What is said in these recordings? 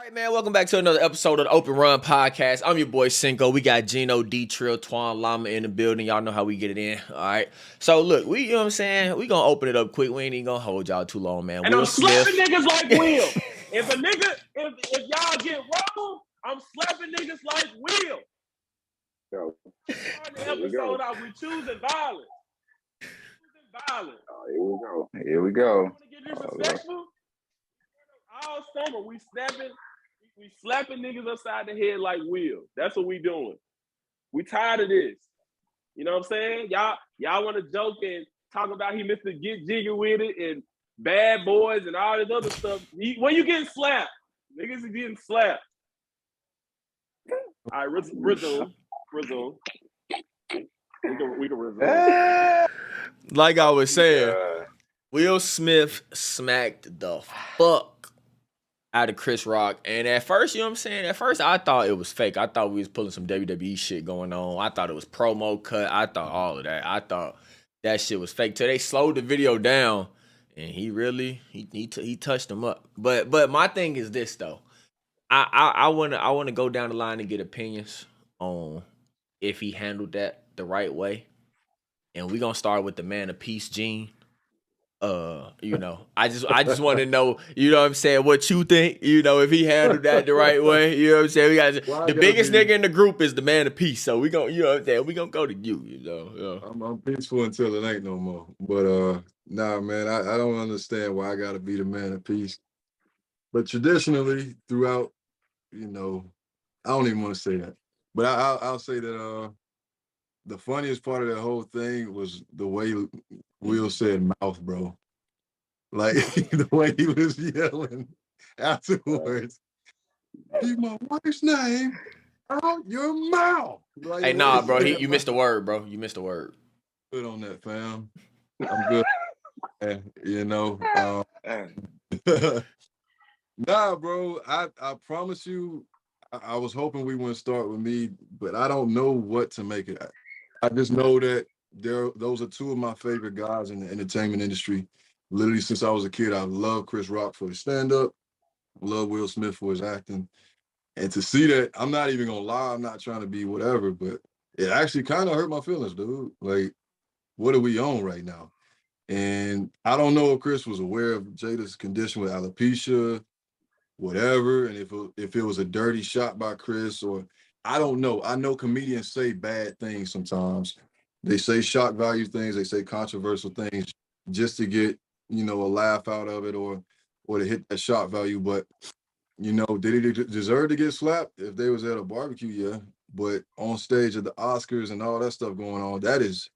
All right, man, welcome back to another episode of the Open Run Podcast. I'm your boy Cinco. We got Gino, D-Trill, Twan, Llama in the building. Y'all know how we get it in. All right. So, look, you know what I'm saying? We going to open it up quick. We ain't even going to hold y'all too long, man. And Will I'm Smith. slapping niggas like Will. If y'all get wrong, I'm slapping niggas like Will. Starting the episode out, we choosing violence. Oh, here we go. Want to get disrespectful? All summer we slapping niggas upside the head like Will. That's what we doing. We tired of this. You know what I'm saying? Y'all want to joke and talk about he missed to get jiggy with it and bad boys and all this other stuff. When you getting slapped, niggas are getting slapped. All right, resume. We can resume. Like I was saying, Will Smith smacked the fuck out of Chris Rock. And at first, you know what I'm saying? At first, I thought it was fake. I thought we was pulling some WWE shit going on. I thought it was promo cut. I thought all of that. I thought that shit was fake. Till they slowed the video down, and he touched him up. But my thing is this though. I wanna go down the line and get opinions on if he handled that the right way. And we gonna start with the man of peace, Gene. I just want to know, you know what I'm saying, what you think, if he handled that the right way, you know what I'm saying? We got the biggest nigga in the group is the man of peace, so we gonna, you know what I'm saying, we gonna go to you. I'm peaceful until it ain't no more. But nah, man, I don't understand why I gotta be the man of peace. But traditionally, throughout, I don't even want to say that, but I'll say that the funniest part of that whole thing was the way Will said mouth, bro. Like the way he was yelling afterwards. Keep my wife's name out your mouth. Like, hey, nah, bro, you missed a word, bro. You missed a word. Good on that, fam. I'm good. Nah, bro. I promise you, I was hoping we wouldn't start with me, but I don't know what to make it. I just know that those are two of my favorite guys in the entertainment industry. Literally, since I was a kid, I love Chris Rock for his stand-up, love Will Smith for his acting. And to see that, I'm not even gonna lie, I'm not trying to be whatever, but it actually kind of hurt my feelings, dude. Like, what are we on right now? And I don't know if Chris was aware of Jada's condition with alopecia, whatever, and if it was a dirty shot by Chris, or I don't know. I know comedians say bad things sometimes. They say shock value things, they say controversial things just to get, a laugh out of it or to hit that shock value. But, did he deserve to get slapped? If they was at a barbecue, yeah. But on stage at the Oscars and all that stuff going on, that is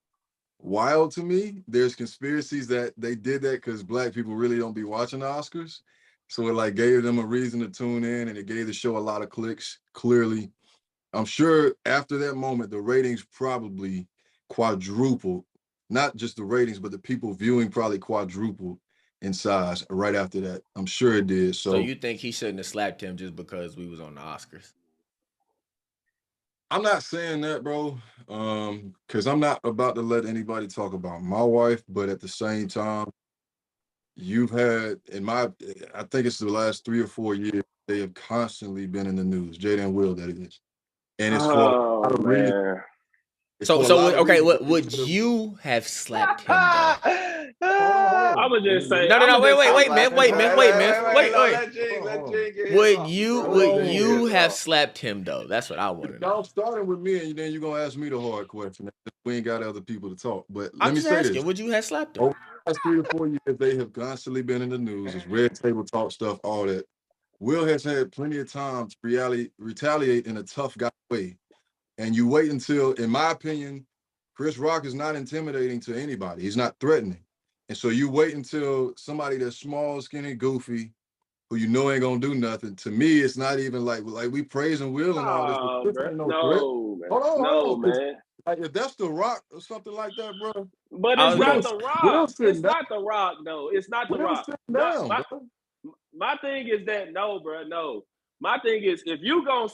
wild to me. There's conspiracies that they did that because Black people really don't be watching the Oscars. So it gave them a reason to tune in, and it gave the show a lot of clicks. Clearly, I'm sure after that moment, the ratings probably quadrupled. Not just the ratings, but the people viewing probably quadrupled in size right after that. I'm sure it did. So you think he shouldn't have slapped him just because we was on the Oscars? I'm not saying that, bro, because I'm not about to let anybody talk about my wife, but at the same time, you've had, I think it's the last 3 or 4 years, they have constantly been in the news. Jada and Will, that is. And it's for a lot of reasons. Okay, would you have slapped him though? I was just saying. No, wait, man. Would you have slapped him though? That's what I want to know. Y'all starting with me, and then you're gonna ask me the hard question. We ain't got other people to talk. But let I'm me just say asking, this. would you have slapped him? Over the last 3 or 4 years, they have constantly been in the news. It's red table talk stuff, all that. Will has had plenty of time to retaliate in a tough guy way. And you wait until, in my opinion, Chris Rock is not intimidating to anybody. He's not threatening. And so you wait until somebody that's small, skinny, goofy, who ain't gonna do nothing. To me, it's not even like we praising Will and all this. But Chris ain't no threat. Hold on, man. If that's The Rock or something like that, bro. But it's not The Rock. It's not The Rock, though. It's not The Rock. My thing is that no, bro, no. My thing is if you're gonna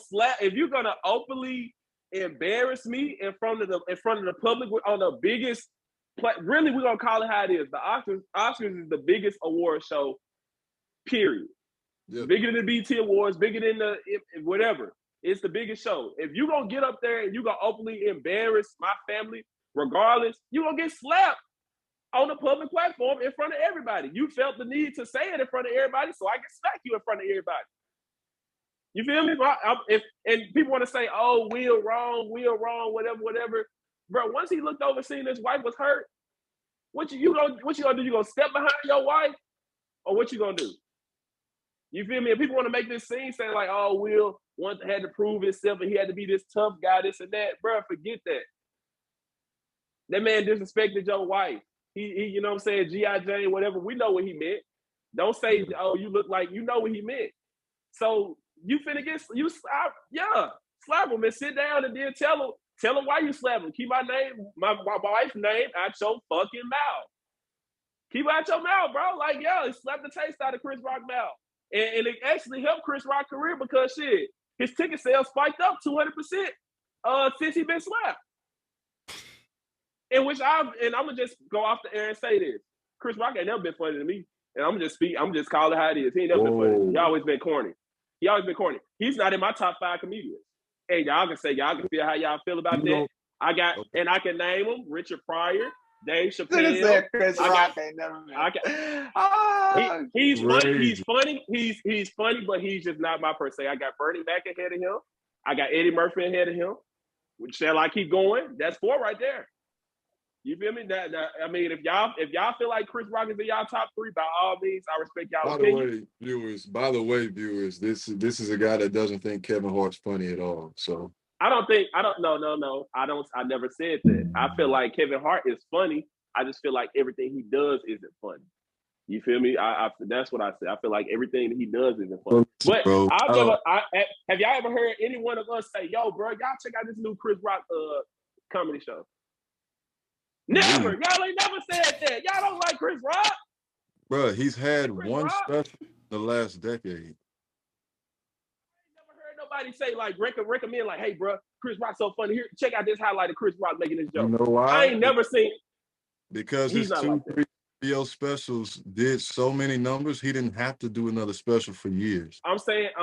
openly embarrass me in front of the public on the biggest, really we're gonna call it how it is. The Oscars is the biggest award show, period. Bigger than the BT Awards, bigger than the whatever. It's the biggest show. If you gonna get up there and you gonna openly embarrass my family, regardless, you gonna get slapped on a public platform in front of everybody. You felt the need to say it in front of everybody, so I can smack you in front of everybody. You feel me? And people want to say, "Oh, Will wrong, whatever." Bro, once he looked over, seen his wife was hurt, what you gonna do? You gonna step behind your wife, or what you gonna do? You feel me? And people want to make this scene saying like, "Oh, Will once had to prove himself, and he had to be this tough guy, this and that." Bro, forget that. That man disrespected your wife. He you know what I'm saying, G.I. Jane, whatever. We know what he meant. Don't say, "Oh, you look like," you know what he meant. So you finna get slap him and sit down and then tell him why you slap him. Keep my wife's name out your fucking mouth. Keep it out your mouth, bro. Like, it slapped the taste out of Chris Rock's mouth. And it actually helped Chris Rock's career because shit, his ticket sales spiked up 200% since he been slapped. I'm gonna just go off the air and say this. Chris Rock ain't never been funny to me. And I'm just calling it how it is. He ain't never been funny. He always been corny. He's not in my top 5 comedians. And y'all can feel how y'all feel about that. And I can name them: Richard Pryor, Dave Chappelle. Chris Rock ain't never been. He's funny. He's funny, but he's just not my per se. I got Bernie Mac ahead of him. I got Eddie Murphy ahead of him. Shall I keep going? That's 4 right there. You feel me? I mean, if y'all feel like Chris Rock is in y'all top 3, by all means, I respect y'all opinion. By the way, viewers, this is a guy that doesn't think Kevin Hart's funny at all. So I never said that. I feel like Kevin Hart is funny. I just feel like everything he does isn't funny. You feel me? That's what I said. I feel like everything that he does isn't funny. But have y'all ever heard any one of us say, "Yo, bro, y'all check out this new Chris Rock comedy show"? Never. Y'all ain't never said that. Y'all don't like Chris Rock? Bro, he's had one special in the last decade. I ain't never heard nobody say, like, recommend, like, "Hey, bro, Chris Rock's so funny. Here, check out this highlight of Chris Rock making this joke." You know why? I ain't never seen. Because his 2-3 video specials did so many numbers, he didn't have to do another special for years. I'm saying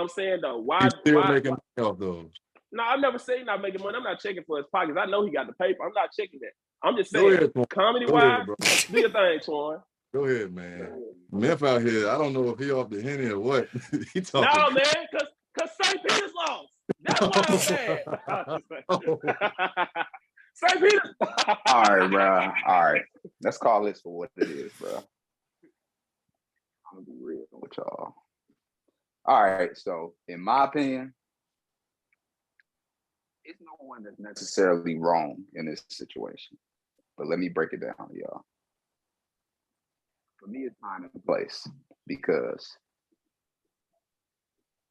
though, why? He's still making money off those. No, I've never seen not making money. I'm not checking for his pockets. I know he got the paper. I'm not checking that. I'm just saying, comedy-wise, do your thing, Twan. Go ahead, man. Memphis out here, I don't know if he off the Henny or what. He talking. No, man, because St. Peter's lost. That's why I'm mad. St. Peter. All right, bro. All right. Let's call this for what it is, bro. I'm going to be real with y'all. All right, so in my opinion, it's no one that's necessarily wrong in this situation. But let me break it down, y'all. For me, it's time and place because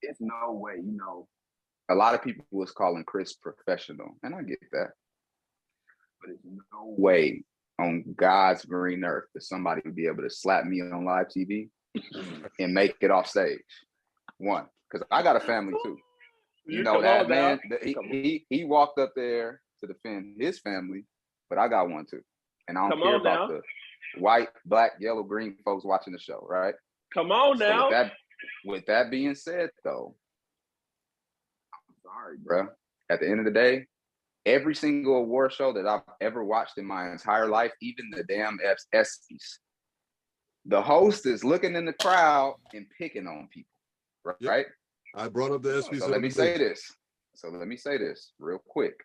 it's no way, a lot of people was calling Chris professional, and I get that. But it's no way on God's green earth that somebody would be able to slap me on live TV and make it off stage. One, because I got a family too. That man, he walked up there to defend his family, but I got one too. And I don't care about the white, black, yellow, green folks watching the show, right? Come on now. So with that being said, though, I'm sorry, bro. At the end of the day, every single award show that I've ever watched in my entire life, even the damn ESPYs, the host is looking in the crowd and picking on people, right? Yep. I brought up the ESPYs. So let me say this real quick.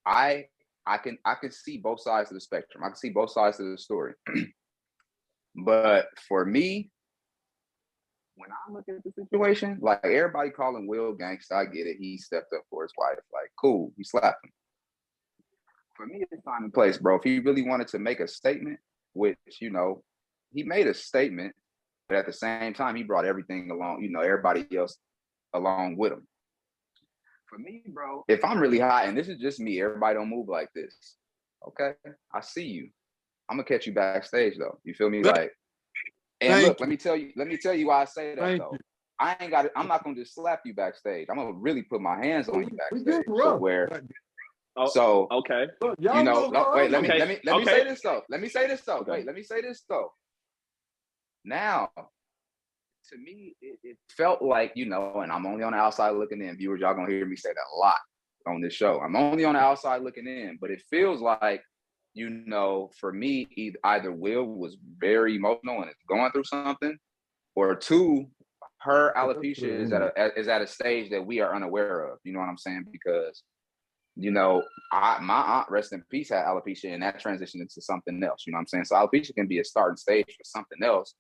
I can see both sides of the spectrum. I can see both sides of the story. But for me, when I look at the situation, like everybody calling Will gangsta, I get it. He stepped up for his wife. Like, cool, he slapped him. For me, it's time and place, bro. If he really wanted to make a statement, which, he made a statement, but at the same time, he brought everything along, everybody else along with him. For me, bro, if I'm really hot, and this is just me, everybody don't move like this. Okay, I see you. I'm gonna catch you backstage though. You feel me? Like, and look, let me tell you why I say that though. I'm not gonna just slap you backstage. I'm gonna really put my hands on you backstage. Okay. Wait, let me say this though. Wait, let me say this though. Now, to me, it felt like, you know, and I'm only on the outside looking in. Viewers, y'all gonna hear me say that a lot on this show. I'm only on the outside looking in, but it feels like, you know, for me, either Will was very emotional and is going through something, or two, her alopecia is at a stage that we are unaware of. You know what I'm saying? Because, you know, my aunt, rest in peace, had alopecia, and that transitioned into something else. You know what I'm saying? So alopecia can be a starting stage for something else.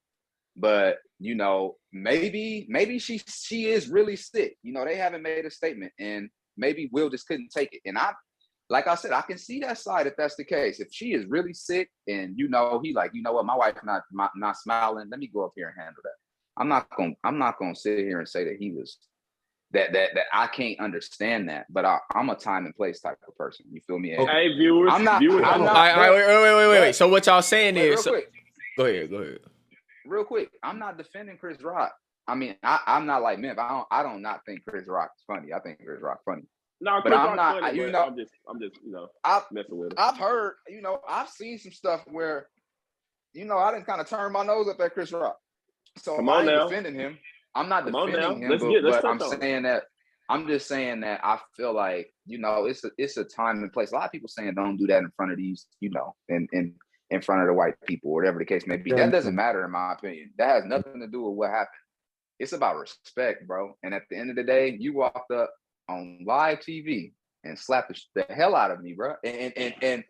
But, you know, maybe she is really sick. You know, they haven't made a statement, and maybe Will just couldn't take it. And like I said, I can see that side if that's the case. If she is really sick, and, you know, he like, you know what, my wife's not smiling, let me go up here and handle that. I'm not gonna sit here and say that he was that I can't understand that, but I'm a time and place type of person. You feel me? Hey, viewers, I'm not. viewers, I'm All not. right, wait. So what y'all saying Wait, is, real quick. Go ahead. Real quick, I'm not defending Chris Rock. I mean, I'm not like Memphis. I don't not think Chris Rock is funny. I think Chris Rock funny. No, but Chris I'm not. Funny, you know, I'm just, you know, messing with him. I've heard, you know, I've seen some stuff where, you know, I didn't kind of turn my nose up at Chris Rock. So I ain't defending him. I'm not defending him, but I'm saying that. I'm just saying that I feel like, you know, it's a time and place. A lot of people saying don't do that in front of these, you know, in front of the white people, whatever the case may be. That doesn't matter in my opinion. That has nothing to do with what happened. It's about respect, bro. And at the end of the day, you walked up on live TV and slapped the hell out of me, bro. And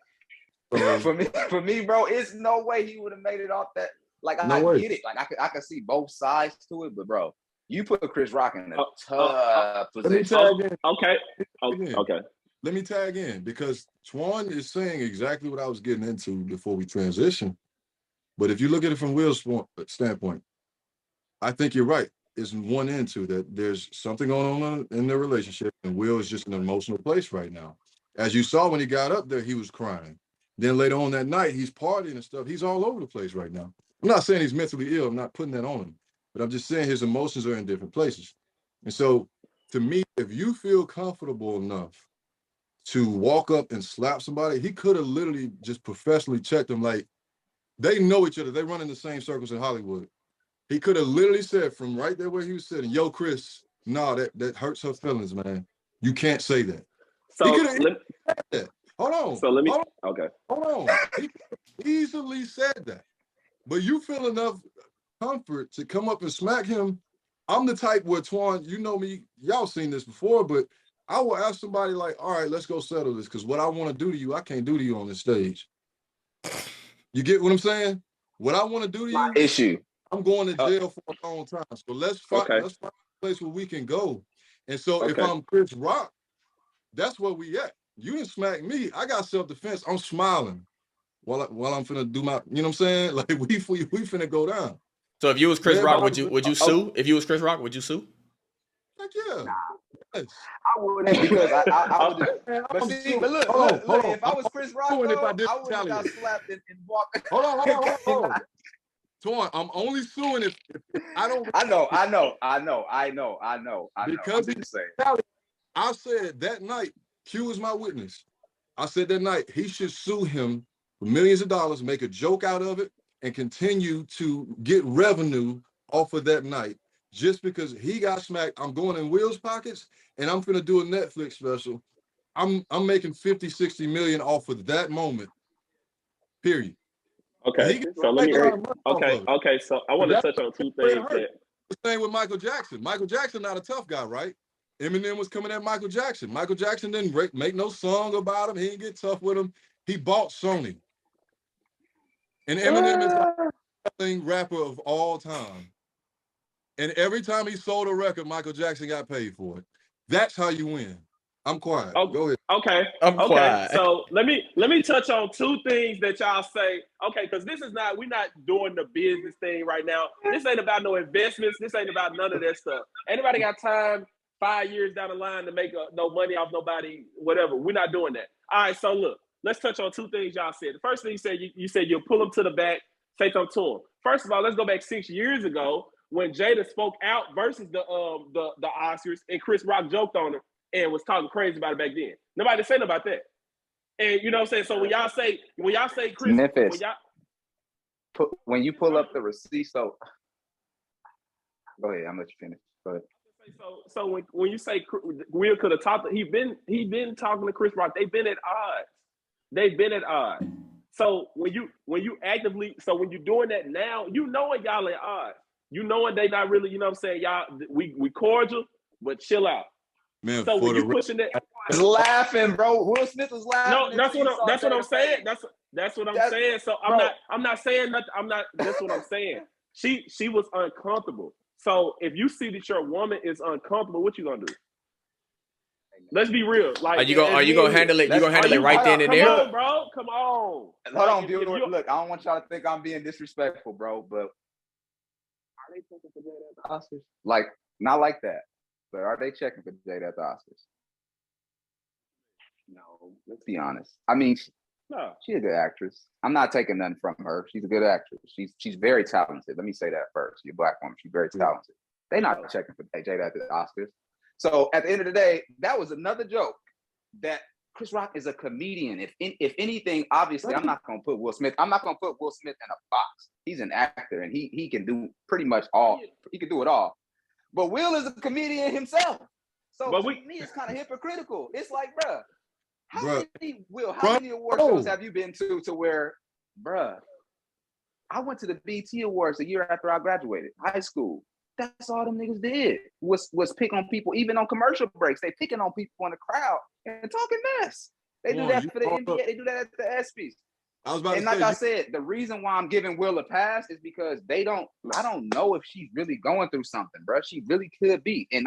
for me, bro, it's no way he would have made it off that. Like, I get it. Like, I could see both sides to it, but bro, you put Chris Rock in a tough position. Okay. Let me tag in, because Twan is saying exactly what I was getting into before we transition. But if you look at it from Will's standpoint, I think you're right. It's one into that there's something going on in their relationship, and Will is just in an emotional place right now. As you saw when he got up there, he was crying. Then later on that night, he's partying and stuff. He's all over the place right now. I'm not saying he's mentally ill. I'm not putting that on him. But I'm just saying his emotions are in different places. And so, to me, if you feel comfortable enough to walk up and slap somebody, he could have literally just professionally checked them. Like, they know each other. They run in the same circles in Hollywood. He could have literally said from right there where he was sitting, yo, Chris, no, that hurts her feelings, man. You can't say that. So he could have said that. Hold on. So let me, Hold on. He easily said that. But you feel enough comfort to come up and smack him. I'm the type where, Twan, you know me, y'all seen this before, but I will ask somebody like, all right, let's go settle this, because what I want to do to you, I can't do to you on this stage. You get what I'm saying? What I want to do to you, issue. I'm going to jail for a long time. So let's find a place where we can go. And so if I'm Chris Rock, that's where we at. You didn't smack me. I got self-defense. I'm smiling while I'm finna do my, you know what I'm saying? Like, we finna go down. So if you was Chris Rock, would you sue? If you was Chris Rock, would you sue? Heck yeah. Nah. Yes. I wouldn't, because I would just, but look, if I was Chris Rock, though, I would have got slapped and walked. Hold on. Torn, I'm only suing if I don't. I know. Because he's saying, I said that night, Q is my witness. I said that night he should sue him for millions of dollars, make a joke out of it, and continue to get revenue off of that night. Just because he got smacked, I'm going in Will's pockets, and I'm gonna do a Netflix special. I'm making 50, 60 million off of that moment. Period. Okay, so let me. Okay. So I want to touch on two things. The same with Michael Jackson. Michael Jackson not a tough guy, right? Eminem was coming at Michael Jackson. Michael Jackson didn't make no song about him. He didn't get tough with him. He bought Sony. And Eminem is the best rapper of all time. And every time he sold a record, Michael Jackson got paid for it. That's how you win. I'm quiet. Go ahead. Okay. I'm quiet. So let me touch on two things that y'all say. Okay, because we're not doing the business thing right now. This ain't about no investments. This ain't about none of that stuff. Anybody got time 5 years down the line to make no money off nobody, whatever. We're not doing that. All right, so look, let's touch on two things y'all said. The first thing you said you'll pull them to the back, say something to them. First of all, let's go back 6 years ago when Jada spoke out versus the Oscars, and Chris Rock joked on her and was talking crazy about it back then. Nobody said about that. And you know what I'm saying? So when y'all say Chris, Memphis, when you pull up the receipt, so Go ahead. I'm gonna let you finish. Go ahead. So when you say Will could have talked, he been talking to Chris Rock. They've been at odds. They've been at odds. So when you actively, so when you're doing that now, you knowing y'all at odds. You knowing they not really, you know what I'm saying? Y'all, we cordial, but chill out. Man, So when for you the pushing that, Was laughing, bro. Will Smith was laughing. no, that's until what he saw that's what I'm Jada saying. face. That's what I'm That's- saying. So bro. I'm not saying nothing. I'm not. That's what I'm saying. She was uncomfortable. So if you see that your woman is uncomfortable, what you gonna do? Let's be real. Like, Are you gonna handle it? You gonna handle it right then and Come there? on, bro. Come on. Hold on, viewer. Look, I don't want y'all to think I'm being disrespectful, bro. But are they checking for Jada at the Oscars? Like, not like that. But are they checking for Jada at the Oscars? No. Let's be honest. I mean, No. she's a good actress. I'm not taking nothing from her. She's a good actress. She's very talented. Let me say that first. She's a black woman. She's very talented. They're not checking for Jada at the Oscars. So at the end of the day, that was another joke that Chris Rock is a comedian. If anything, obviously, I'm not gonna put Will Smith. I'm not gonna put Will Smith in a box. He's an actor, and he can do pretty much all. He can do it all. But Will is a comedian himself. So to me, it's kind of hypocritical. It's like, bruh, how many award shows have you been to where, bruh, I went to the BT Awards a year after I graduated high school. That's all them niggas did was pick on people, even on commercial breaks. They picking on people in the crowd and talking mess. They do that for the NBA. They do that at the ESPYs. I said, the reason why I'm giving Will a pass is because I don't know if she's really going through something, bro. She really could be. And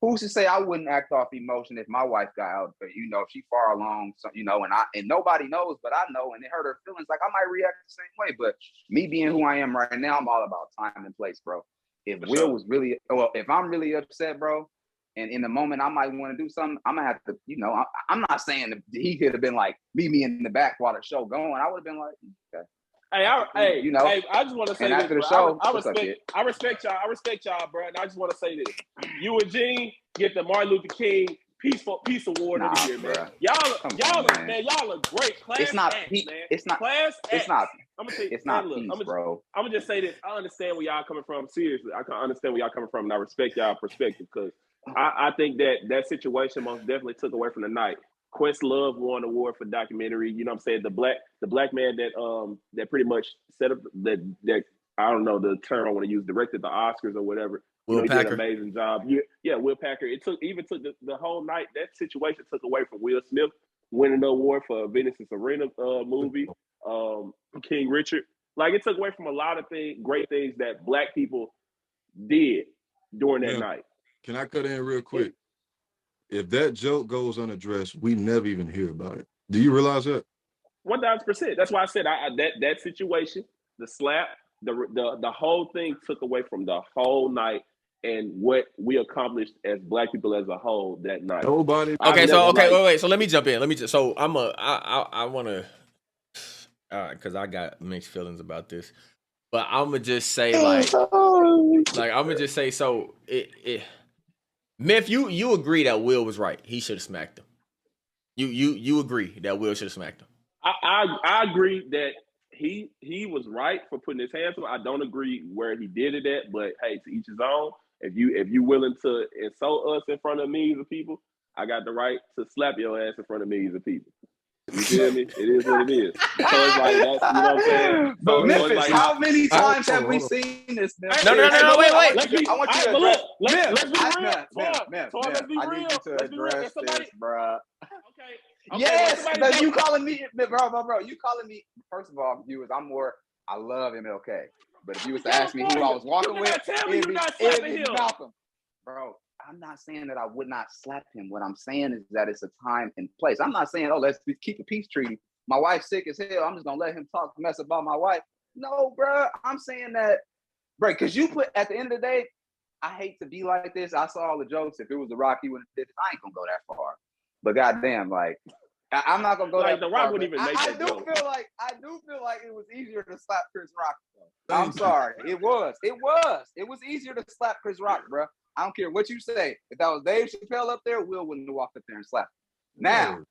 who's to say I wouldn't act off emotion if my wife got out, but if she far along, so, and nobody knows, but I know, and it hurt her feelings. Like I might react the same way, but me being who I am right now, I'm all about time and place, bro. If Will was really, if I'm really upset, bro, and in the moment I might want to do something, I'm gonna have to, I'm not saying that he could have been like, meet me in the back while the show going. I would have been like, okay. Hey, I just want to say this, after the bro. show, I respect y'all, bro. And I just want to say this: you and Gene get the Martin Luther King Peace Award of the year, man. Y'all are great class acts, man. It's not. Class it's not. I'm gonna tell you, it's not peace, bro. I'm gonna just say this. I understand where y'all coming from. Seriously, I can understand where y'all coming from, and I respect y'all perspective because I think that situation most definitely took away from the night. Questlove won an award for documentary. You know what I'm saying? The black man that pretty much set up that I don't know the term I want to use, directed the Oscars or whatever. Will he Packer did an amazing job. Yeah, Will Packer. It took the whole night. That situation took away from Will Smith winning the award for Venus and Serena movie. King Richard. Like it took away from a lot of great things that black people did during that night. Can I cut in real quick? If that joke goes unaddressed, we never even hear about it. Do you realize that? 1,000%. That's why I said that situation, the slap, the whole thing took away from the whole night and what we accomplished as black people as a whole that night. Nobody. Wait. So let me jump in. I want to, because I got mixed feelings about this, but I'm gonna just say so. Myth, you agree that Will was right. He should have smacked him. You agree that Will should have smacked him. I agree that he was right for putting his hands on. I don't agree where he did it at, but hey, to each his own. If you willing to insult us in front of millions of people, I got the right to slap your ass in front of millions of people. You feel me? It is what it is. So it's like that's, you know what I'm saying? But Memphis, how many times have we seen this? No, wait. I want you to address. Let's be real. Let's be real. I need you to address this, bro. Okay. Yes, you calling me, bro. You calling me. First of all, viewers, I love MLK. But if you was to ask me who I was walking with, it'd be Malcolm. Bro, I'm not saying that I would not slap him. What I'm saying is that it's a time and place. I'm not saying, let's keep a peace treaty. My wife's sick as hell. I'm just going to let him talk mess about my wife. No, bro. I'm saying that, bro, because at the end of the day, I hate to be like this. I saw all the jokes. If it was The Rock, he wouldn't have did it. I ain't going to go that far. But goddamn, like, I'm not going to go that far. The Rock wouldn't even make that joke. I do feel like it was easier to slap Chris Rock, though. I'm sorry. It was easier to slap Chris Rock, bro. I don't care what you say. If that was Dave Chappelle up there, Will wouldn't have walked up there and slapped him. Now,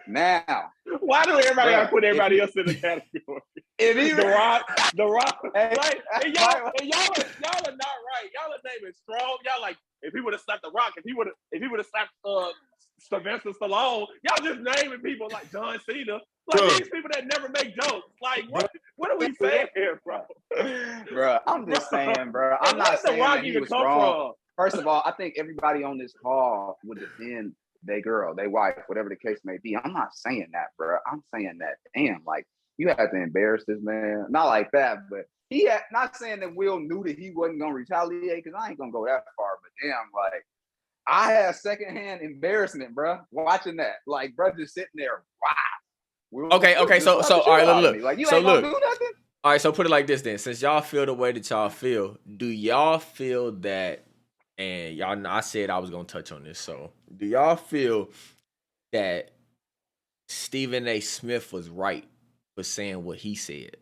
Now, why do everybody gotta bruh, put everybody if else in the category? if he The Rock, Hey, like, and hey, y'all are not right. Y'all are naming strong. Y'all like, if he would have slapped The Rock, if he would have slapped Sylvester Stallone, y'all just naming people like John Cena, like Bruh. these people that never make jokes. Like, what are we saying here, bro? Bro, I'm just saying, bro. I'm And not where's The saying Rock that he even was come wrong. from? First of all, I think everybody on this call would defend their girl, their wife, whatever the case may be. I'm not saying that, bro. I'm saying that, damn, like, you had to embarrass this man. Not like that, but not saying that Will knew that he wasn't going to retaliate, because I ain't going to go that far, but damn, like, I had secondhand embarrassment, bro, watching that. Like, bro, just sitting there, wow. Okay, so all right, look. Like, you so ain't gonna look. do nothing? All right, so put it like this then. Since y'all feel the way that y'all feel, do y'all feel that, and y'all know I said I was going to touch on this, so do y'all feel that Stephen A. Smith was right for saying what he said?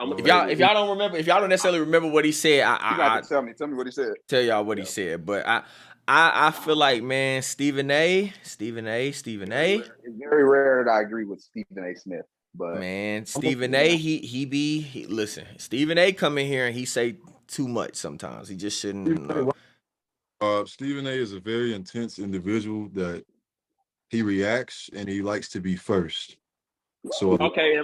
If y'all don't necessarily remember what he said, You got to tell me what he said. tell y'all what he said. But I feel like, man, Stephen A. It's very rare that I agree with Stephen A. Smith, but Man, Stephen A. He listen. Stephen A. come in here and he say too much sometimes. He just shouldn't. Stephen A. is a very intense individual that he reacts and he likes to be first. So Okay, yeah.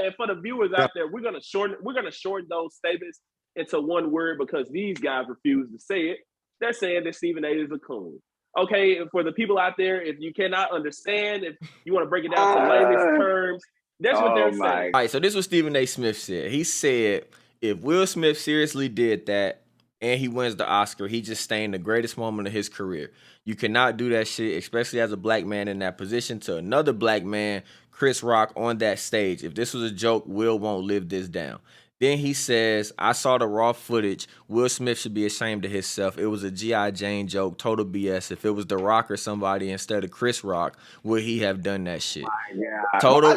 And for the viewers out there, we're gonna shorten those statements into one word because these guys refuse to say it. They're saying that Stephen A. is a coon. Okay, and for the people out there, if you cannot understand, if you want to break it down to layman's terms, that's what they're saying. All right, so this is what Stephen A. Smith said. He said if Will Smith seriously did that and he wins the Oscar, he just stained the greatest moment of his career. You cannot do that shit, especially as a black man in that position, to another black man, Chris Rock, on that stage. If this was a joke, Will won't live this down. Then he says, I saw the raw footage. Will Smith should be ashamed of himself. It was a G.I. Jane joke, total BS. If it was The Rock or somebody instead of Chris Rock, would he have done that shit? Yeah. Total.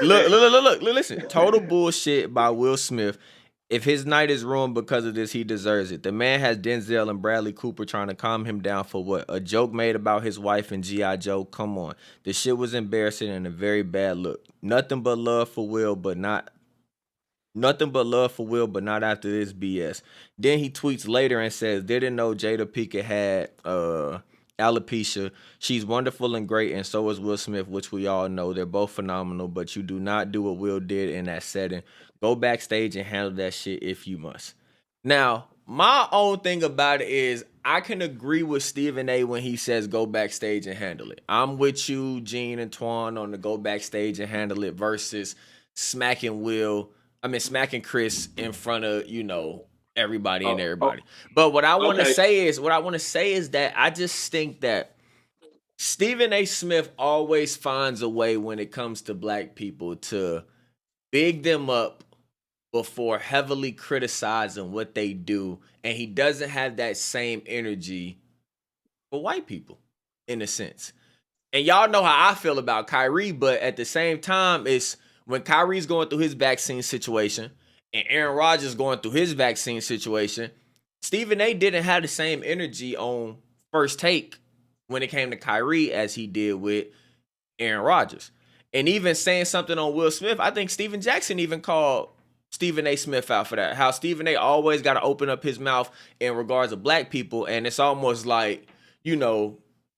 Look, Listen. Total bullshit by Will Smith. If his night is ruined because of this, he deserves it. The man has Denzel and Bradley Cooper trying to calm him down for what? A joke made about his wife and G.I. Joe? Come on. The shit was embarrassing and a very bad look. Nothing but love for Will, but not after this BS. Then he tweets later and says, didn't know Jada Pinkett had alopecia. She's wonderful and great, and so is Will Smith, which we all know. They're both phenomenal, but you do not do what Will did in that setting. Go backstage and handle that shit if you must. Now, my own thing about it is I can agree with Stephen A. when he says go backstage and handle it. I'm with you, Gene and Twan, on the go backstage and handle it versus smacking Chris in front of, everybody and everybody. But what I want to say is that I just think that Stephen A. Smith always finds a way when it comes to black people to big them up before heavily criticizing what they do. And he doesn't have that same energy for white people, in a sense. And y'all know how I feel about Kyrie, but at the same time, it's when Kyrie's going through his vaccine situation and Aaron Rodgers going through his vaccine situation, Stephen A. didn't have the same energy on First Take when it came to Kyrie as he did with Aaron Rodgers. And even saying something on Will Smith, I think Steven Jackson even called Stephen A. Smith out for that. How Stephen A. always got to open up his mouth in regards to black people. And it's almost like,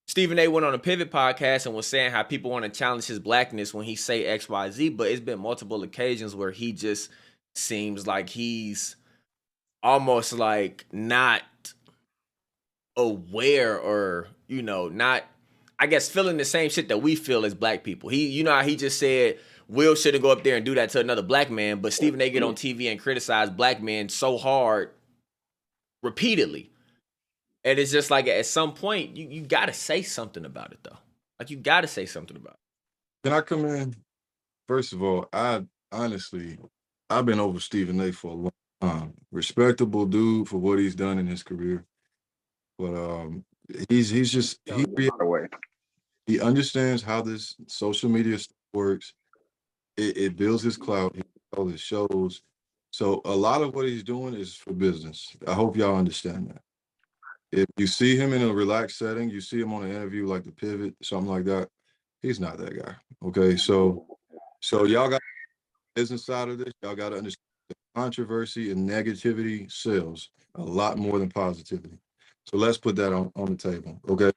Stephen A. went on a Pivot podcast and was saying how people want to challenge his blackness when he say X, Y, Z, but it's been multiple occasions where he just seems like he's almost like not aware or, not, I guess, feeling the same shit that we feel as black people. How he just said Will shouldn't go up there and do that to another black man, but Stephen A. get on TV and criticize black men so hard repeatedly. And it's just like at some point, you got to say something about it, though. Like, you got to say something about it. Can I come in? First of all, I've been over Stephen A. for a long time. Respectable dude for what he's done in his career. But he understands how this social media works. It builds his clout, all his shows. So a lot of what he's doing is for business. I hope y'all understand that. If you see him in a relaxed setting, you see him on an interview like the Pivot, something like that, he's not that guy. Okay, so y'all got business side of this. Y'all got to understand controversy and negativity sells a lot more than positivity. So let's put that on the table. Okay,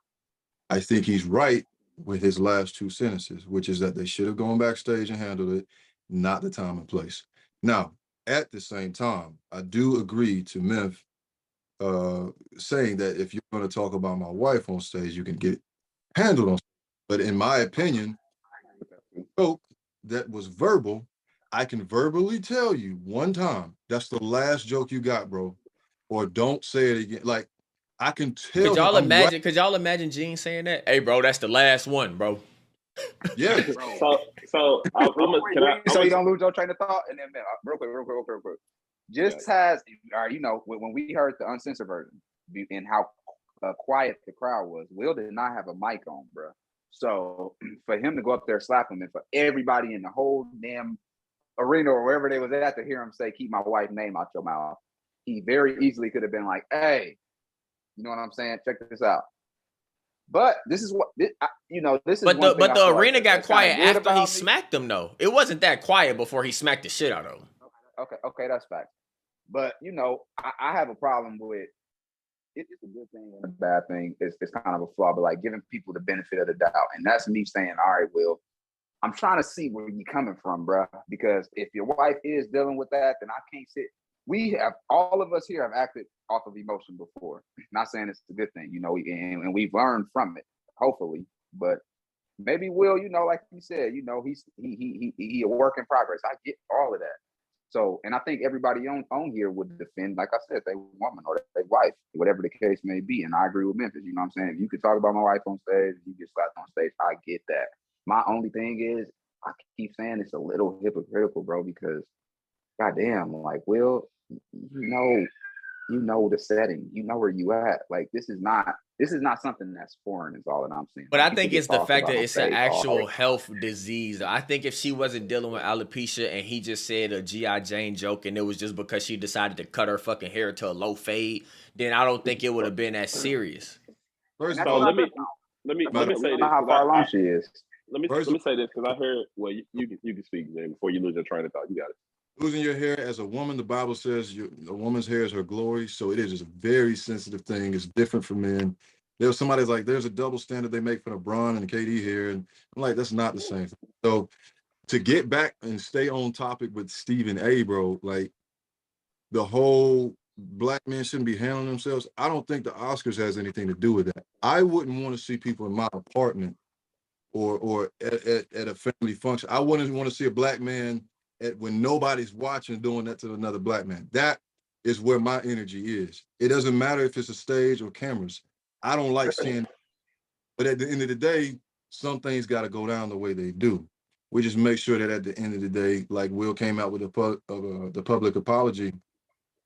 I think he's right with his last two sentences, which is that they should have gone backstage and handled it, not the time and place. Now, at the same time, I do agree to Memph saying that if you're going to talk about my wife on stage, you can get it handled on stage. But in my opinion, joke that was verbal, I can verbally tell you one time, that's the last joke you got, bro. Or don't say it again. Like, I can tell Could him y'all I'm right. imagine? Could y'all imagine Gene saying that? Hey, bro, that's the last one, bro. Yeah. So So you don't lose your train of thought, and then man, real quick. Just as you know, when we heard the uncensored version and how quiet the crowd was, Will did not have a mic on, bro. So for him to go up there slap him, and for everybody in the whole damn arena or wherever they was at to hear him say, "Keep my wife's name out your mouth," he very easily could have been like, "Hey, you know what I'm saying? Check this out." But this is what this is. But the arena got quiet after he smacked him, though. It wasn't that quiet before he smacked the shit out of him. Okay, that's fact. But I have a problem with it. It's a good thing and a bad thing. It's kind of a flaw, but like giving people the benefit of the doubt, and that's me saying, "All right, Will, I'm trying to see where you're coming from, bro. Because if your wife is dealing with that, then I can't sit. All of us here have acted off of emotion before. Not saying it's a good thing, and we've learned from it, hopefully. But maybe Will, like you said, he's he a work in progress. I get all of that. So, and I think everybody on here would defend, like I said, their woman or their wife, whatever the case may be. And I agree with Memphis. You know what I'm saying? If you could talk about my wife on stage, you get slapped on stage, I get that. My only thing is, I keep saying it's a little hypocritical, bro, because goddamn, like, Will, you know the setting, you know where you at. Like, this is not something that's foreign, is all that I'm saying. But I think it's the fact that it's an actual health disease. I think if she wasn't dealing with alopecia and he just said a G.I. Jane joke and it was just because she decided to cut her fucking hair to a low fade, then I don't think it would have been that serious. First of all, let me say this. How far along she is. Let me say this because I heard. Well, you can speak, man, before you lose your train of thought. You got it. Losing your hair as a woman, the Bible says a woman's hair is her glory. So it is a very sensitive thing. It's different for men. There's somebody's like, there's a double standard they make for LeBron and KD hair. And I'm like, that's not the same thing. So to get back and stay on topic with Stephen A, bro, like the whole black men shouldn't be handling themselves. I don't think the Oscars has anything to do with that. I wouldn't want to see people in my apartment or at a family function. I wouldn't want to see a black man when nobody's watching doing that to another black man. That is where my energy is. It doesn't matter if it's a stage or cameras. I don't like seeing, but at the end of the day, some things got to go down the way they do. We just make sure that at the end of the day, like Will came out with the public apology,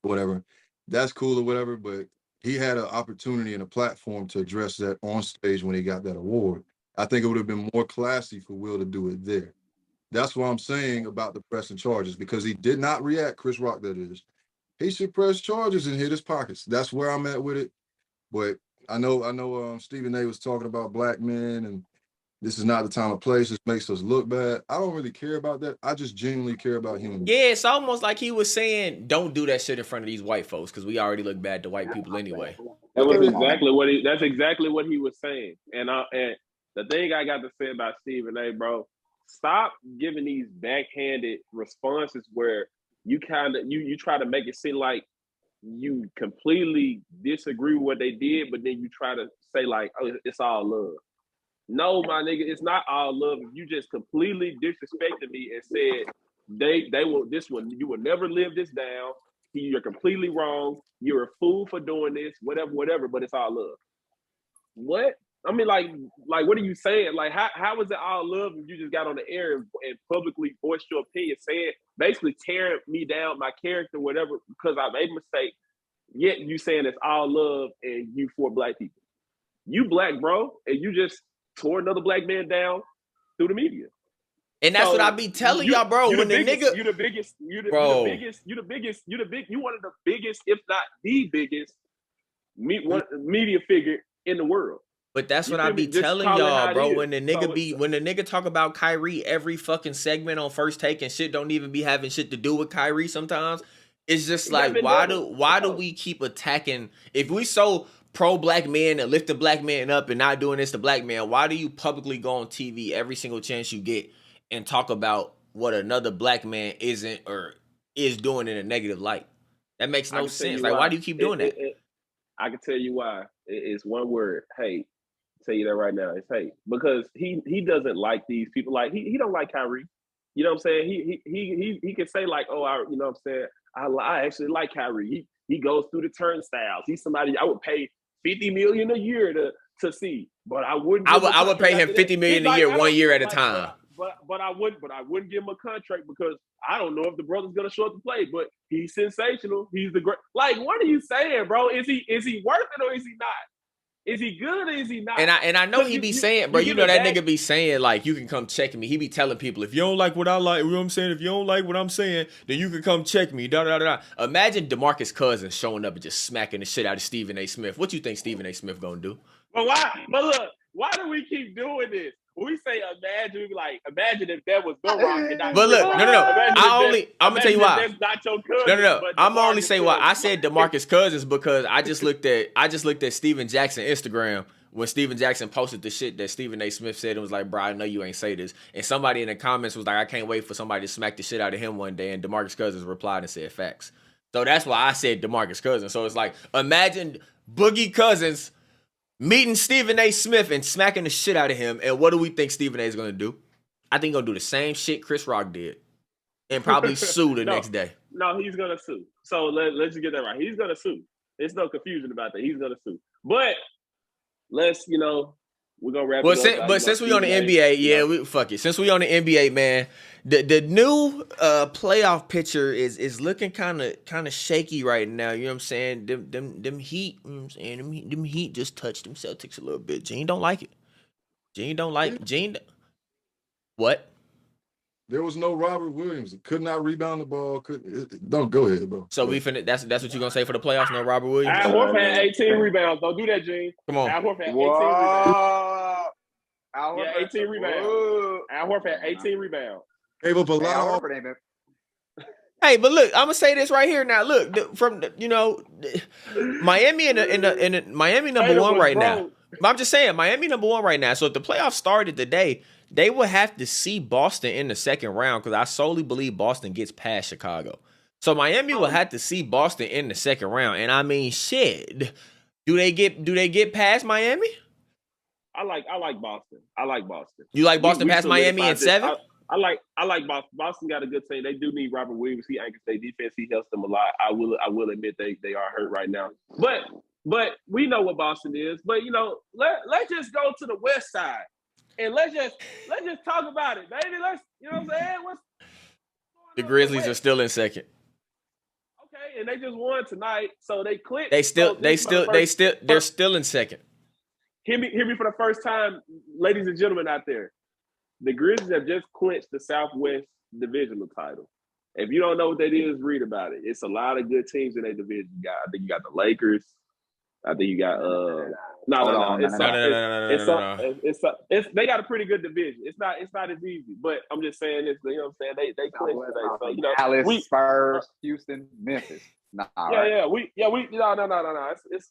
whatever, that's cool or whatever, but he had an opportunity and a platform to address that on stage when he got that award. I think it would have been more classy for Will to do it there. That's what I'm saying about the pressing charges, because he did not react, Chris Rock that is. He should press charges and hit his pockets. That's where I'm at with it. But I know Stephen A was talking about black men and this is not the time or place. It makes us look bad. I don't really care about that. I just genuinely care about him. Yeah, it's almost like he was saying, don't do that shit in front of these white folks because we already look bad to white people anyway. That's exactly what he was saying. And the thing I got to say about Stephen A, bro, stop giving these backhanded responses where you try to make it seem like you completely disagree with what they did, but then you try to say like, oh, it's all love. No, my nigga, it's not all love. You just completely disrespected me and said they will you will never live this down. You're completely wrong. You're a fool for doing this, whatever, but it's all love. What? I mean, like what are you saying? Like, how is it all love if you just got on the air and publicly voiced your opinion, saying, basically tearing me down, my character, whatever, because I made a mistake, yet you saying it's all love and you for black people. You black, bro, and you just tore another black man down through the media. And that's what I be telling y'all, bro. When the nigga, you the biggest, you one of the biggest, if not the biggest media figure in the world. But that's You what I feel me? be Just telling call it how y'all, it bro. is. When the nigga talk about Kyrie every fucking segment on First Take and shit don't even be having shit to do with Kyrie sometimes, it's just He like got been why better. do we keep attacking if we so pro black men and lifting black men up and not doing this to black men, why do you publicly go on TV every single chance you get and talk about what another black man isn't or is doing in a negative light? That makes I no can tell sense. you Like, why why. do you keep doing that? I can tell you why. It's one word. Hate. Tell you that right now. It's hate. Because he doesn't like these people. Like he don't like Kyrie. You know what I'm saying? He can say like, oh, you know what I'm saying? I actually like Kyrie. He goes through the turnstiles. He's somebody I would pay $50 million a year to see, but I wouldn't. I would pay him $50 million a year, 1 year at a time. But I wouldn't give him a contract because I don't know if the brother's gonna show up to play. But he's sensational. He's the great. Like, what are you saying, bro? Is he worth it or is he not? Is he good or is he not? And I know he be saying, bro, you know that nigga be saying, like, you can come check me. He be telling people, if you don't like what I like, you know what I'm saying? If you don't like what I'm saying, then you can come check me. Da da da da. Imagine DeMarcus Cousins showing up and just smacking the shit out of Stephen A. Smith. What you think Stephen A. Smith gonna do? But why? But look, why do we keep doing this? When we say imagine, we be like, imagine if that was The Rock and not But look, Rock. no. I'm gonna tell you why. That's not your cousin. No. I'm gonna only say why. I Cousins. said DeMarcus Cousins because I just looked at Steven Jackson Instagram when Steven Jackson posted the shit that Stephen A. Smith said and was like, bro, I know you ain't say this. And somebody in the comments was like, I can't wait for somebody to smack the shit out of him one day. And DeMarcus Cousins replied and said facts. So that's why I said DeMarcus Cousins. So it's like, imagine Boogie Cousins meeting Stephen A. Smith and smacking the shit out of him. And what do we think Stephen A. is going to do? I think he's going to do the same shit Chris Rock did and probably sue the next day. No, he's going to sue. So let's just get that right. He's going to sue. There's no confusion about that. He's going to sue. But let's, we're going to wrap it up. But since we on the NBA, we fuck it. Since we on the NBA, man, the new playoff picture is looking kind of shaky right now. You know what I'm saying? Them Heat, you know what I'm saying? Them Heat just touched them Celtics a little bit. Gene don't like it. What? There was no Robert Williams. Could not rebound the ball. Don't go ahead, bro. So we finna. That's what you're gonna say for the playoffs. No Robert Williams. Al Horford had 18 rebounds. Don't do that, Gene. Come on. Al Horford had 18 rebounds. Al Horford, 18 rebounds. Al Horford had 18 rebounds. Gave up a lot. Al Horford ain't been. Hey, but look, I'm gonna say this right here now. Look, Miami and Miami number one right now. But I'm just saying, Miami number one right now. So if the playoffs started today, they would have to see Boston in the second round because I solely believe Boston gets past Chicago. So Miami will have to see Boston in the second round. And I mean, shit, do they get past Miami? I like Boston. I like Boston. You like Boston past Miami in 7? I like Boston. Boston got a good team. They do need Robert Williams. He anchors their defense. He helps them a lot. I will admit they are hurt right now. But we know what Boston is. But let's just go to the West Side and let's just talk about it, baby. Let's what I'm saying. The Grizzlies are still in second. Okay, and they just won tonight, so they clicked. They're still in second. Hear me for the first time, ladies and gentlemen out there. The Grizzlies have just clinched the Southwest Divisional title. If you don't know what that is, read about it. It's a lot of good teams in that division. I think you got the Lakers. I think you got they got a pretty good division. It's not as easy, but I'm just saying this. You know what I'm saying? They clinched today. So Dallas, Spurs, Houston, Memphis. No. It's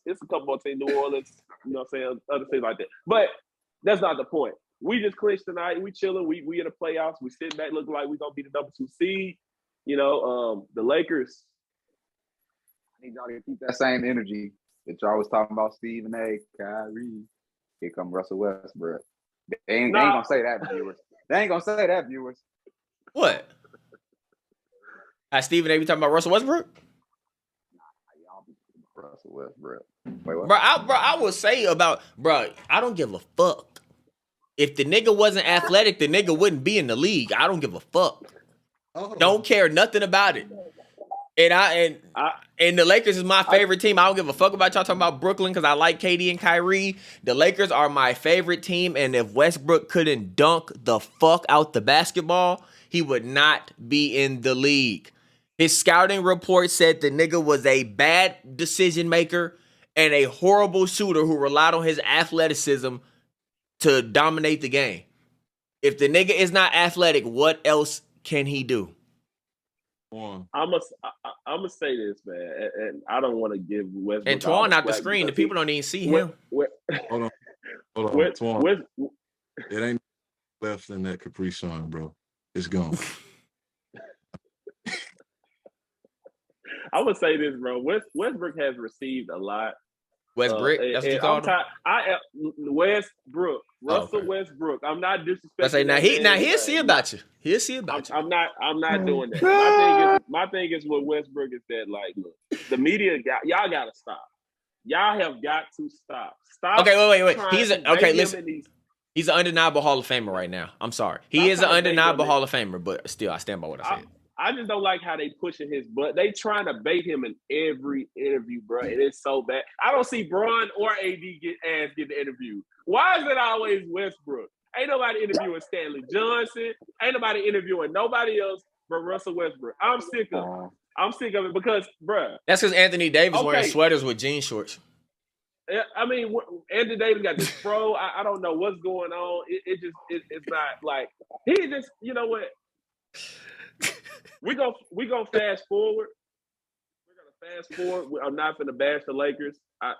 a couple more teams, New Orleans. You know what I'm saying? Other things like that. But that's not the point. We just clinched tonight. We chilling. We in the playoffs. We sitting back looking like we're gonna be the number 2 seed. The Lakers. I need y'all to keep that same energy that y'all was talking about Stephen A. Kyrie. Here come Russell Westbrook. They ain't gonna say that, viewers. They ain't gonna say that, viewers. What? Stephen A. We talking about Russell Westbrook? Y'all be Russell Westbrook. Wait, what? Bro, I would say I don't give a fuck. If the nigga wasn't athletic, the nigga wouldn't be in the league. I don't give a fuck. Don't care nothing about it. And the Lakers is my favorite team. I don't give a fuck about y'all talking about Brooklyn because I like KD and Kyrie. The Lakers are my favorite team, and if Westbrook couldn't dunk the fuck out the basketball, he would not be in the league. His scouting report said the nigga was a bad decision maker and a horrible shooter who relied on his athleticism to dominate the game. If the nigga is not athletic, what else can he do? I'm gonna say this, man, and I don't want to give Westbrook. And Twan out the screen. The people don't even see him. Hold on, Twan. It ain't left in that Capri Sun, bro. It's gone. I would say this, bro. Westbrook has received a lot. Westbrook, that's what you called him? Westbrook, Russell Westbrook. I'm not disrespecting. I say now he'll see about you. He'll see about you. I'm not doing that. My thing is with Westbrook is that, like, look, the media y'all gotta stop. Y'all have got to stop. Stop. Okay, wait. Listen. He's an undeniable Hall of Famer right now. I'm sorry. He is an undeniable Hall of Famer, but still, I stand by what I said. I just don't like how they pushing his butt. They trying to bait him in every interview, bro. It is so bad. I don't see Bron or AD get interviewed. Why is it always Westbrook? Ain't nobody interviewing Stanley Johnson. Ain't nobody interviewing nobody else but Russell Westbrook. I'm sick of it because, bro. That's because Anthony Davis wearing sweaters with jean shorts. I mean, Anthony Davis got this fro. I don't know what's going on. It's not like he just, you know what? We gonna fast forward. We're gonna fast forward. I'm not gonna bash the Lakers. I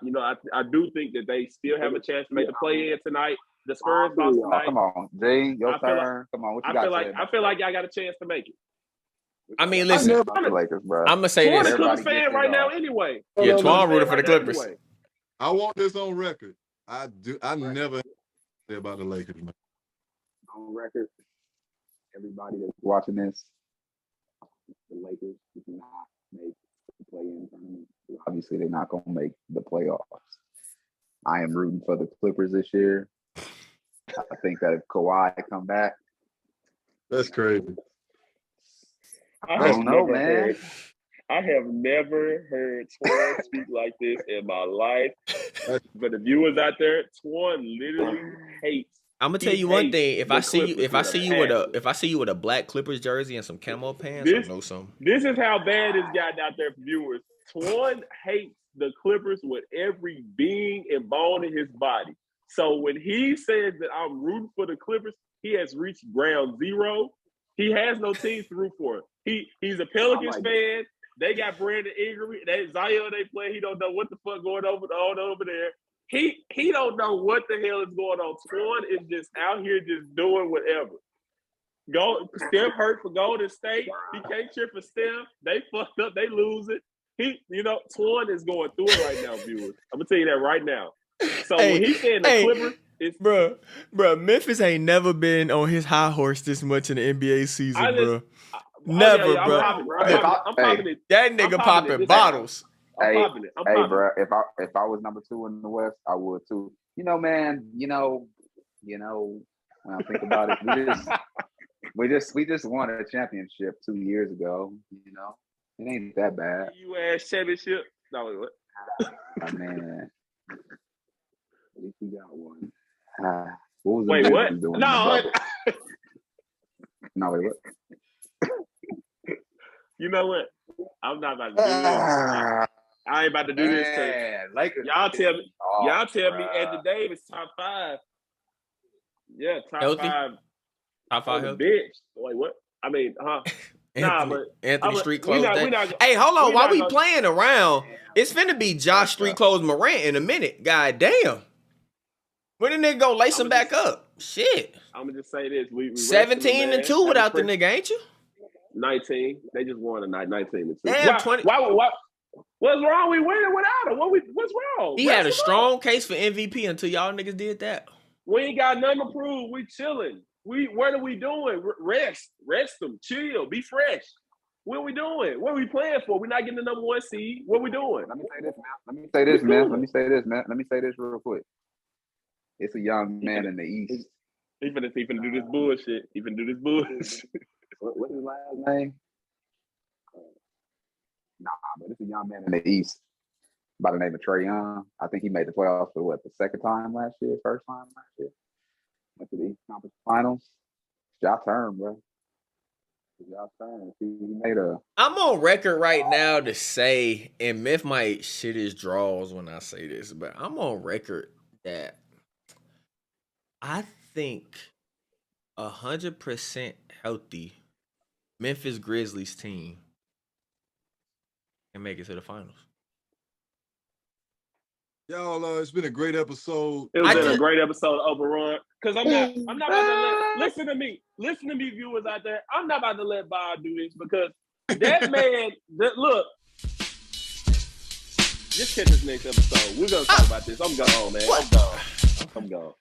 do think that they still have a chance to make the play in tonight. The Spurs lost tonight. Come on, Jay, your turn. Come on, what you got? I feel like y'all got a chance to make it. I mean, listen, the Lakers, bro. I'm gonna say Twan this. a Clippers fan right now, anyway. Yeah, Twan rooting for the Clippers. Anyway. I want this on record. I never say about the Lakers, man. On record, everybody that's watching this, the Lakers do not make the play-in tournament. Obviously, they're not going to make the playoffs. I am rooting for the Clippers this year. I think that if Kawhi come back, that's crazy. I don't know, man. I have never heard Twan speak like this in my life. But the viewers out there, Twan literally hates. I'm gonna tell you one thing. If I see you with a black Clippers jersey and some camo pants, I know something. This is how bad it's gotten out there for viewers. Twan hates the Clippers with every being and bone in his body. So when he says that I'm rooting for the Clippers, he has reached ground zero. He has no teams to root for. He's a Pelicans fan. They got Brandon Ingram. Zion they play. He don't know what the fuck going on over there. He don't know what the hell is going on. Twan is just out here just doing whatever. Steph hurt for Golden State. He can't cheer for Steph. They fucked up. They lose it. Twan is going through it right now, viewers. I'm gonna tell you that right now. So when he said the Clippers, it's bro, Memphis ain't never been on his high horse this much in the NBA season, bro. Never, bro. I'm popping it. That nigga popping bottles. I'm popping it. Bro, if I was number 2 in the West, I would too. You know, man. You know. When I think about it, we just won a championship 2 years ago. You know, it ain't that bad. U.S. championship. No, wait, what? Oh, man, at least we got one. What was wait, what? Doing no, wait, what? You know what? I'm not about to do this. I ain't about to do this. Lakers. Y'all tell me Anthony Davis top 5. Yeah, top healthy? 5. Top 5 healthy? Bitch. Wait, what? I mean, Anthony Street Clothes. Hey, hold on. While we playing around, it's finna be Josh Street Clothes Morant in a minute. God damn. When the nigga gonna lace him back up? Shit. I'm gonna just say this. We 17-2 without the nigga, ain't you? 19. They just won tonight. 19-2. Damn, why? What's wrong? We winning without him. What's wrong? He had a strong case for MVP until y'all niggas did that. We ain't got nothing to prove. We chilling. What are we doing? Rest them. Chill. Be fresh. What are we doing? What are we playing for? We're not getting the number 1 seed. What are we doing? Let me say this, man. Let me say this real quick. It's a young man in the East. He finna do this bullshit. What's his last name? But it's a young man in the East by the name of Trae Young. I think he made the playoffs for the second time last year, first time last year. Went to the East Conference Finals. It's your turn, bro. Y'all saying he made a. I'm on record right now to say, and Myth might shit his draws when I say this, but I'm on record that I think 100% healthy Memphis Grizzlies team can make it to the finals. Y'all, it's been a great episode. It was a great episode of Overrun. Because I'm not about to listen to me, viewers out there. I'm not about to let Bob do this because that man, look, just catch this next episode. We're gonna talk about this. I'm gone, man. I'm gone.